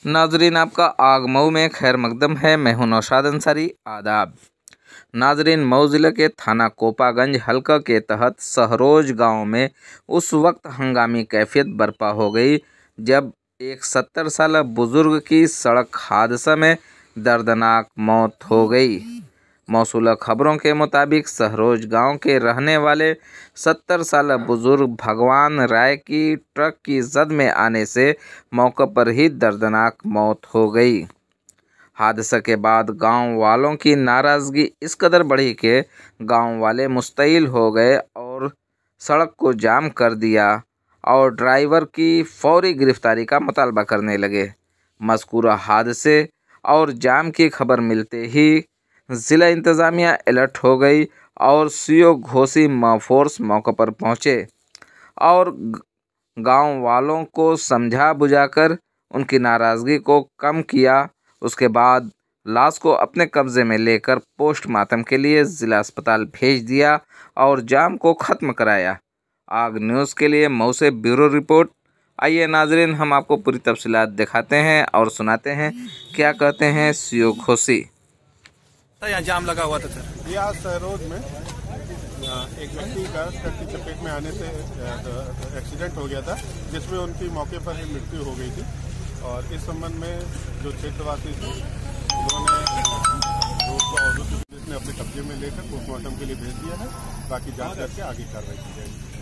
नाजरीन, आपका आगमऊ में खैर मकदम है। मैं हूं नौशाद अंसारी। आदाब नाजरीन, मऊ ज़िले के थाना कोपागंज हल्का के तहत सहरोज गांव में उस वक्त हंगामी कैफियत बर्पा हो गई जब एक 70 साल बुजुर्ग की सड़क हादसा में दर्दनाक मौत हो गई। मौसूला खबरों के मुताबिक सहरोज गांव के रहने वाले 70 साल बुजुर्ग भगवान राय की ट्रक की जद में आने से मौके पर ही दर्दनाक मौत हो गई। हादसे के बाद गांव वालों की नाराज़गी इस कदर बढ़ी कि गांव वाले मुस्तैल हो गए और सड़क को जाम कर दिया और ड्राइवर की फौरी गिरफ्तारी का मुतालबा करने लगे। मज़कूरा हादसे और जाम की खबर मिलते ही ज़िला इंतज़ामिया अलर्ट हो गई और सीओ घोसी फोर्स मौके पर पहुंचे और गांव वालों को समझा बुझाकर उनकी नाराज़गी को कम किया। उसके बाद लाश को अपने कब्ज़े में लेकर पोस्टमार्टम के लिए ज़िला अस्पताल भेज दिया और जाम को ख़त्म कराया। आग न्यूज़ के लिए मऊ से ब्यूरो रिपोर्ट। आइए नाजरीन, हम आपको पूरी तफसीलात दिखाते हैं और सुनाते हैं क्या कहते हैं सीओ घोसी। यहाँ जाम लगा हुआ था सर। ये आज सहरोज में एक व्यक्ति का ट्रक की चपेट में आने से एक्सीडेंट हो गया था, जिसमें उनकी मौके पर ही मृत्यु हो गई थी। और इस संबंध में जो क्षेत्रवासी थे उन्होंने रोड को पुलिस ने अपने कब्जे में लेकर पोस्टमार्टम के लिए भेज दिया है। बाकी जांच करके आगे कार्रवाई की जाएगी।